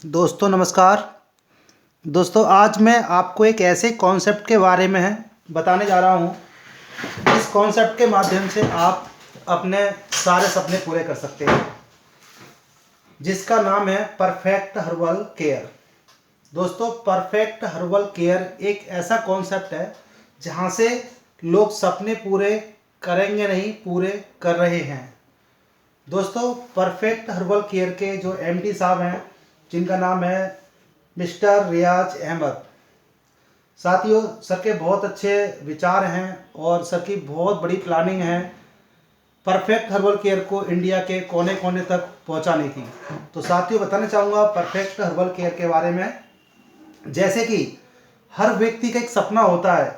दोस्तों नमस्कार। दोस्तों आज मैं आपको एक ऐसे कॉन्सेप्ट के बारे में बताने जा रहा हूँ। इस कॉन्सेप्ट के माध्यम से आप अपने सारे सपने पूरे कर सकते हैं, जिसका नाम है परफेक्ट हर्बल केयर। दोस्तों परफेक्ट हर्बल केयर एक ऐसा कॉन्सेप्ट है जहाँ से लोग सपने पूरे करेंगे नहीं, पूरे कर रहे हैं। दोस्तों परफेक्ट हर्बल केयर के जो एमडी साहब हैं, जिनका नाम है मिस्टर रियाज अहमद। साथियों सर के बहुत अच्छे विचार हैं और सर की बहुत बड़ी प्लानिंग है परफेक्ट हर्बल केयर को इंडिया के कोने कोने तक पहुंचाने की। तो साथियों बताना चाहूँगा परफेक्ट हर्बल केयर के बारे में। जैसे कि हर व्यक्ति का एक सपना होता है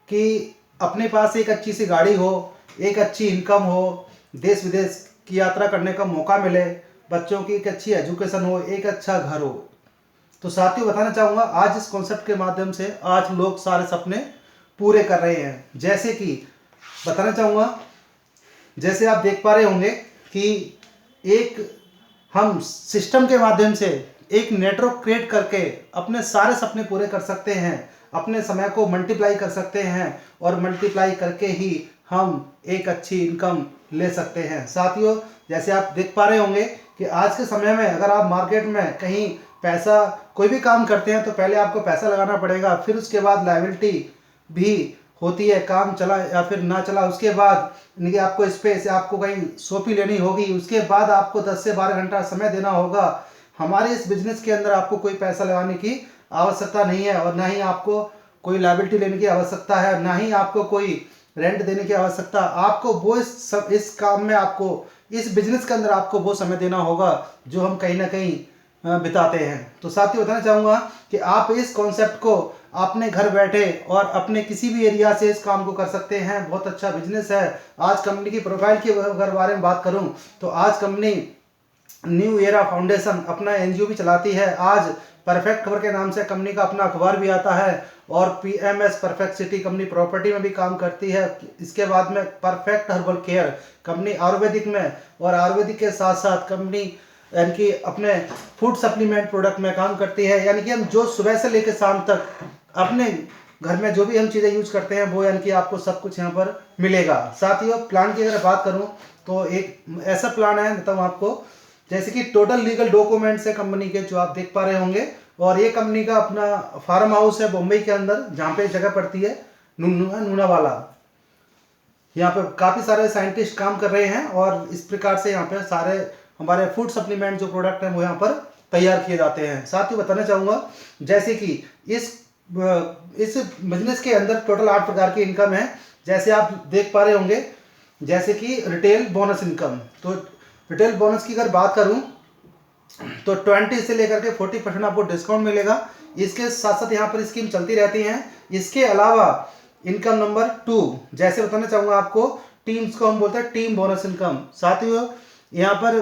कि अपने पास एक अच्छी सी गाड़ी हो, एक अच्छी इनकम हो, देश विदेश की यात्रा करने का मौका मिले, बच्चों की एक अच्छी एजुकेशन हो, एक अच्छा घर हो। तो साथियों बताना चाहूँगा आज इस कॉन्सेप्ट के माध्यम से आज लोग सारे सपने पूरे कर रहे हैं। जैसे कि बताना चाहूँगा, जैसे आप देख पा रहे होंगे कि एक हम सिस्टम के माध्यम से एक नेटवर्क क्रिएट करके अपने सारे सपने पूरे कर सकते हैं, अपने समय को मल्टीप्लाई कर सकते हैं और मल्टीप्लाई करके ही हम एक अच्छी इनकम ले सकते हैं। साथियों जैसे आप देख पा रहे होंगे कि आज के समय में अगर आप मार्केट में कहीं पैसा कोई भी काम करते हैं तो पहले आपको पैसा लगाना पड़ेगा, फिर उसके बाद लायबिलिटी भी होती है, काम चला या फिर ना चला उसके बाद यानी कि आपको स्पेस या आपको कहीं शॉपी लेनी होगी, उसके बाद आपको 10 से 12 घंटा समय देना होगा। हमारे इस बिजनेस के अंदर आपको कोई पैसा लगाने की आवश्यकता नहीं है और ना ही आपको कोई लायबिलिटी लेने की आवश्यकता है, ना ही आपको कोई रेंट देने की आवश्यकता। आपको वो इस काम में आपको इस बिजनेस के अंदर आपको वो समय देना होगा जो हम कहीं ना कहीं बिताते हैं। तो साथियों बताना चाहूँगा कि आप इस कॉन्सेप्ट को अपने घर बैठे और अपने किसी भी एरिया से इस काम को कर सकते हैं। बहुत अच्छा बिजनेस है। आज कंपनी की प्रोफाइल की अगर बारे में बात करूं तो आज कंपनी न्यू एरा फाउंडेशन अपना एनजीओ भी चलाती है। आज परफेक्ट खबर के नाम से कंपनी का अपना अखबार भी आता है और PMS perfect city company property में भी काम करती है। इसके बाद में perfect herbal care company Ayurvedic में और आयुर्वेदिक के साथ साथ कंपनी यानी कि अपने फूड सप्लीमेंट प्रोडक्ट में काम करती है। यानी कि हम जो सुबह से लेकर शाम तक अपने घर में जो भी हम चीज़ें यूज करते हैं वो यानी कि आपको सब कुछ यहाँ पर मिलेगा। साथियों प्लान की अगर बात करूँ तो एक ऐसा प्लान है बताऊँ आपको, जैसे कि टोटल लीगल डॉक्यूमेंट्स है कंपनी के जो आप देख पा रहे होंगे। और ये कंपनी का अपना फार्म हाउस है बम्बई के अंदर, जहाँ पे जगह पड़ती है नूनावाला। यहाँ पे काफ़ी सारे साइंटिस्ट काम कर रहे हैं और इस प्रकार से यहाँ पे सारे हमारे फूड सप्लीमेंट जो प्रोडक्ट हैं वो यहाँ पर तैयार किए जाते हैं। साथ ही बताना चाहूँगा जैसे कि इस बिजनेस के अंदर टोटल 8 प्रकार की इनकम है। जैसे आप देख पा रहे होंगे, जैसे कि रिटेल बोनस इनकम। तो रिटेल बोनस की अगर बात करूँ तो 20 से लेकर के 40% आपको डिस्काउंट मिलेगा। इसके साथ साथ यहाँ पर स्कीम चलती रहती हैं। इसके अलावा इनकम नंबर 2 जैसे बताना चाहूँगा आपको, टीम्स को हम बोलते हैं टीम बोनस इनकम। साथियों यहाँ पर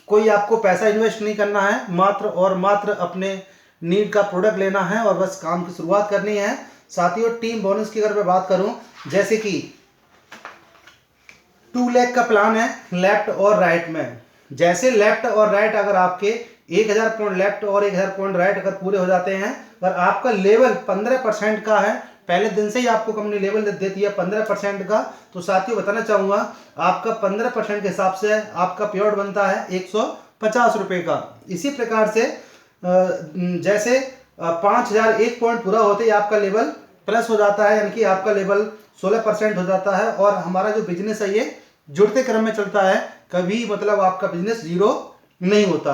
कोई आपको पैसा इन्वेस्ट नहीं करना है, मात्र और मात्र अपने नीड का प्रोडक्ट लेना है और बस काम की शुरुआत करनी है। साथियों टीम बोनस की अगर मैं बात करूं, जैसे कि 2 लाख का प्लान है लेफ्ट और राइट में। जैसे लेफ्ट और राइट अगर आपके 1000 पॉइंट लेफ्ट और 1000 पॉइंट राइट अगर पूरे हो जाते हैं और आपका लेवल 15% का है, पहले दिन से ही आपको कंपनी लेवल देती है 15% का। तो साथियों बताना चाहूँगा आपका 15% के हिसाब से आपका पेआउट बनता है 150 रुपये का। इसी प्रकार से जैसे 5001 पॉइंट पूरा होते ही आपका लेवल प्लस हो जाता है, यानी कि आपका लेवल 16% हो जाता है। और हमारा जो बिजनेस है ये जुड़ते क्रम में चलता है, कभी मतलब आपका बिजनेस जीरो नहीं होता।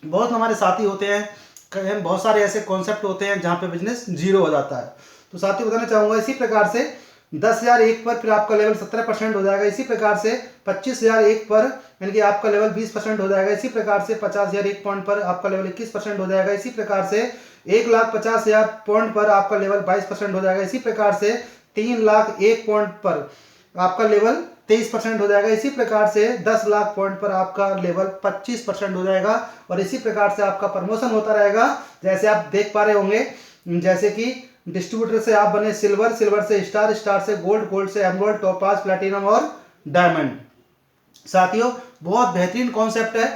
बहुत हमारे साथी होते हैं, बहुत सारे ऐसे कॉन्सेप्ट होते हैं जहाँ पे बिजनेस जीरो हो जाता है। तो साथी बताना चाहूँगा इसी प्रकार से 10,001 पर फिर आपका लेवल 17% हो जाएगा। इसी प्रकार से 25,001 पर यानी कि आपका लेवल 20% हो जाएगा। इसी प्रकार से 50,001 पॉइंट पर आपका लेवल 21% हो जाएगा। इसी प्रकार से 1,50,000 पॉइंट पर आपका लेवल 22% हो जाएगा। इसी प्रकार से 3,01 पॉइंट पर आपका लेवल 23% हो जाएगा। इसी प्रकार से 10 लाख पॉइंट पर आपका लेवल 25% हो जाएगा और इसी प्रकार से आपका प्रमोशन होता रहेगा। जैसे आप देख पा रहे होंगे, जैसे कि डिस्ट्रीब्यूटर से आप बने सिल्वर, सिल्वर से स्टार, स्टार से गोल्ड, गोल्ड से एमराल्ड, टोपाज, प्लैटिनम और डायमंड। साथियों बहुत बेहतरीन कॉन्सेप्ट है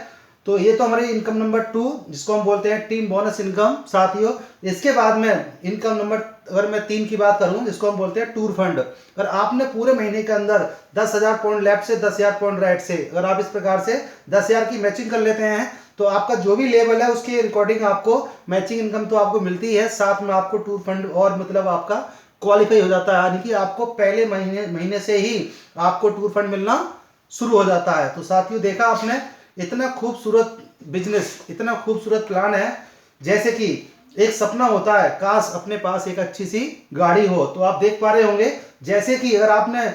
तो ये तो हमारी इनकम नंबर 2 जिसको हम बोलते हैं टीम बोनस इनकम साथियों। इसके बाद में इनकम नंबर अगर मैं 3 की बात करूं जिसको हम बोलते हैं टूर फंड। अगर आपने पूरे महीने के अंदर 10,000 पॉइंट लेफ्ट से 10,000 पॉइंट राइट से अगर आप इस प्रकार से 10,000 की मैचिंग कर लेते हैं तो आपका जो भी लेवल है उसके रिकॉर्डिंग आपको मैचिंग इनकम तो आपको मिलती है, साथ में आपको टूर फंड और मतलब आपका क्वालिफाई हो जाता है, यानी कि आपको पहले महीने से ही आपको टूर फंड मिलना शुरू हो जाता है। तो साथियों देखा आपने, इतना खूबसूरत बिजनेस, इतना खूबसूरत प्लान है। जैसे कि एक सपना होता है काश अपने पास एक अच्छी सी गाड़ी हो, तो आप देख पा रहे होंगे जैसे कि अगर आपने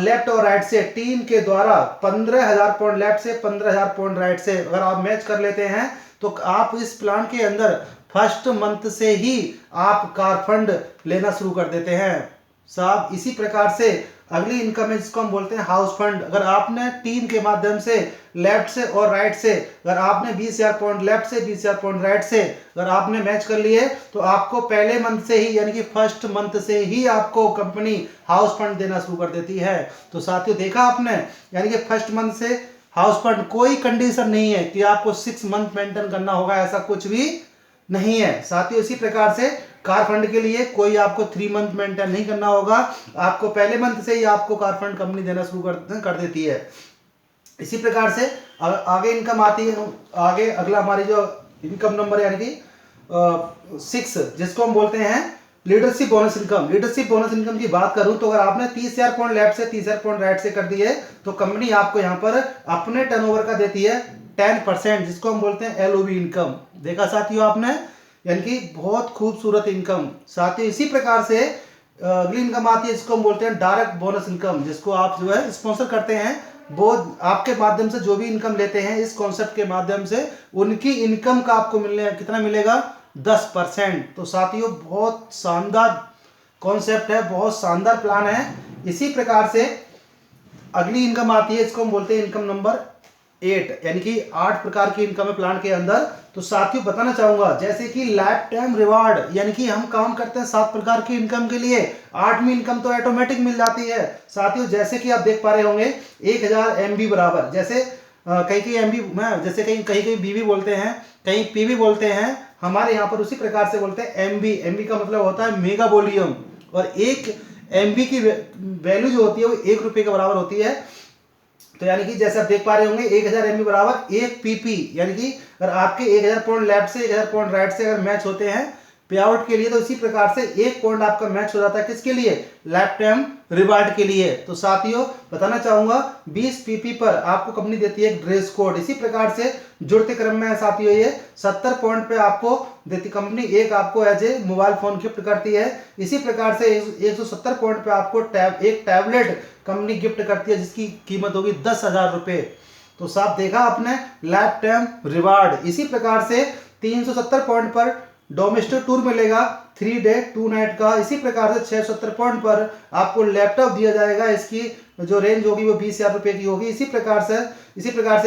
लेफ्ट और राइट से टीम के द्वारा 15,000 पॉइंट लेफ्ट से 15,000 पॉइंट राइट से अगर आप मैच कर लेते हैं तो आप इस प्लान के अंदर फर्स्ट मंथ से ही आप कार फंड लेना शुरू कर देते हैं साहब। इसी प्रकार से अगली इनकम है जिसको हम बोलते हैं हाउस फंड। अगर आपने टीम के माध्यम से लेफ्ट से और राइट से अगर आपने 20,000 पॉइंट लेफ्ट से 20,000 पॉइंट राइट से अगर आपने मैच कर लिए तो आपको पहले मंथ से ही यानी कि फर्स्ट मंथ से ही आपको कंपनी हाउस फंड देना शुरू कर देती है। तो साथियों देखा आपने, यानी कि फर्स्ट मंथ से हाउस फंड, कोई कंडीशन नहीं है कि आपको 6 मंथ मेंटेन करना होगा, ऐसा कुछ भी नहीं है साथियों। इसी प्रकार से कार फंड के लिए कोई आपको 3 मंथ मेंटेन नहीं करना होगा, आपको पहले मंथ से ही आपको कार फंड कंपनी देना शुरू कर देती है। इसी प्रकार से आगे इनकम आती है, आगे अगला हमारी जो इनकम नंबर यानी कि 6 जिसको हम बोलते हैं leadership bonus income. Leadership bonus income की बात करूं तो अगर आपने 30,000 पॉइंट लेफ्ट से 30,000 पॉइंट राइट से कर दिए तो कंपनी आपको यहां पर अपने टर्नओवर का देती है 10%, जिसको हम बोलते हैं एलओबी इनकम। देखा साथियों आपने, यानी कि बहुत खूबसूरत इनकम। साथियों इसी प्रकार से अगली इनकम आती है जिसको हम बोलते हैं डायरेक्ट बोनस इनकम, जिसको आप जो है स्पॉन्सर करते हैं, वो आपके माध्यम से जो भी इनकम लेते हैं इस कॉन्सेप्ट के माध्यम से उनकी इनकम का आपको मिलने कितना मिलेगा 10%। तो साथियों बहुत शानदार कॉन्सेप्ट है, बहुत शानदार प्लान है। इसी प्रकार से अगली इनकम आती है इसको हम बोलते हैं इनकम नंबर 8, यानी कि 8 प्रकार की इनकम है प्लान के अंदर। तो साथियों बताना चाहूंगा जैसे कि लाइफ टाइम रिवार्ड, यानी कि हम काम करते हैं 7 प्रकार की इनकम के लिए, 8वीं इनकम तो ऑटोमेटिक मिल जाती है साथियों। जैसे कि आप देख पा रहे होंगे 1000 MB बराबर, जैसे कहीं MB में जैसे कहीं बीबी बोलते हैं, कहीं पीबी बोलते हैं, हमारे यहाँ पर उसी प्रकार से बोलते हैं MB का मतलब होता है मेगा वॉल्यूम, और 1 MB की वैल्यू जो होती है वो 1 रुपये के बराबर होती है। तो यानी कि जैसे आप देख पा रहे होंगे 1000 MB बराबर 1 PP, यानी कि अगर आपके 1000 पॉइंट लेफ्ट से 1000 पॉइंट राइट से अगर मैच होते हैं पे आउट के लिए तो इसी प्रकार से 1 पॉइंट आपका मैच हो जाता है किसके लिए, लाइफ टाइम रिवार्ड के लिए। तो साथियों बताना चाहूंगा 20 PP पर आपको कंपनी देती है एक ड्रेस कोड। इसी प्रकार से जुड़ते क्रम में साथियों ये 70 पॉइंट पे आपको देती कंपनी एक आपको as a mobile phone gift करती है। इसी प्रकार से 170 पॉइंट पे आपको एक टैबलेट कंपनी गिफ्ट करती है जिसकी कीमत होगी 10,000 रुपए। तो साहब देखा आपने लाइफ टाइम रिवार्ड। इसी प्रकार से 370 पॉइंट पर डोमेस्टिक टूर मिलेगा 3 डे 2 नाइट का। इसी प्रकार से 670 पॉइंट पर आपको लैपटॉप दिया जाएगा, इसकी जो रेंज होगी वो 20,000 रुपए की होगी। इसी प्रकार से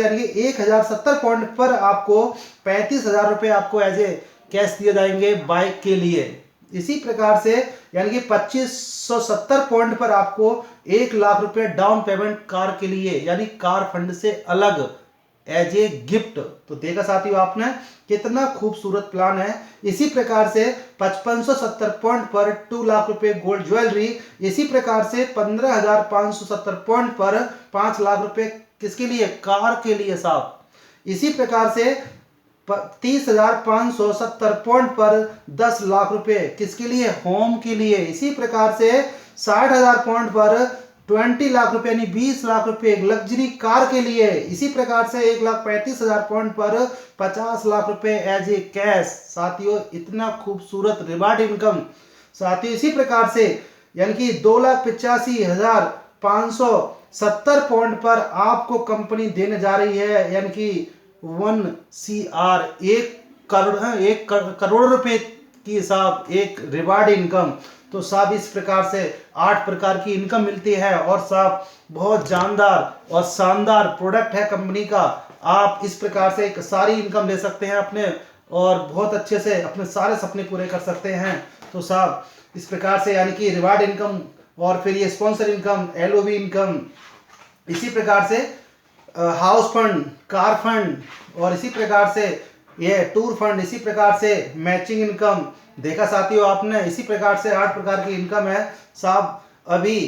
यानी कि 1070 पॉइंट पर आपको 35,000 रुपए आपको एज ए कैश दिए जाएंगे बाइक के लिए। इसी प्रकार से यानी कि 2570 पॉइंट पर आपको 1 लाख रुपए डाउन पेमेंट कार के लिए, यानी कार फंड से अलग एज ए गिफ्ट। तो देखा साथियों आपने कितना खूबसूरत प्लान है। इसी प्रकार से 5570 पॉइंट पर 2 लाख रुपए गोल्ड ज्वेलरी। इसी प्रकार से 15,570 पॉइंट पर 5 लाख रुपए किसके लिए, कार के लिए साहब। इसी प्रकार से 30,570 पॉइंट पर 10 लाख रुपए किसके लिए, होम के लिए। इसी प्रकार से 60,000 पॉइंट पर 20 लाख रुपए यानी 20 लाख रुपए एक लग्जरी कार के लिए। इसी प्रकार से 1,35,000 पॉइंट पर 50 लाख रुपए एज ए कैश। साथियों इतना खूबसूरत रिवार्ड इनकम साथियों। इसी प्रकार से यानी कि 2,85,570 पॉइंट पर आपको कंपनी देने जा रही है, यानी कि 1 CR 1 करोड़ रुपए की हिसाब एक रिवार्ड इनकम। तो साहब इस प्रकार से 8 प्रकार की इनकम मिलती है और साहब बहुत जानदार और शानदार प्रोडक्ट है कंपनी का। आप इस प्रकार से एक सारी इनकम ले सकते हैं अपने और बहुत अच्छे से अपने सारे सपने पूरे कर सकते हैं। तो साहब इस प्रकार से यानी कि रिवार्ड इनकम और फिर ये स्पॉन्सर इनकम, LOB इनकम, इसी प्रकार से हाउस फंड, कार फंड और इसी प्रकार से ये टूर फंड, इसी प्रकार से मैचिंग इनकम देखा साथियों आपने। इसी प्रकार से 8 प्रकार की इनकम है साहब। अभी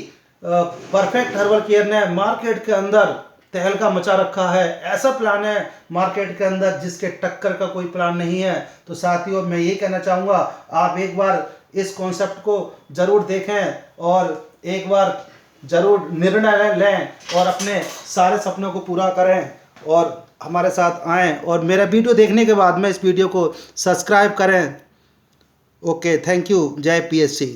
परफेक्ट हर्बल केयर ने मार्केट के अंदर तहलका मचा रखा है। ऐसा प्लान है मार्केट के अंदर जिसके टक्कर का कोई प्लान नहीं है। तो साथियों मैं ये कहना चाहूँगा, आप एक बार इस कॉन्सेप्ट को ज़रूर देखें और एक बार ज़रूर निर्णय लें और अपने सारे सपनों को पूरा करें और हमारे साथ आएँ और मेरा वीडियो देखने के बाद में इस वीडियो को सब्सक्राइब करें। Okay, thank you. जय PSC।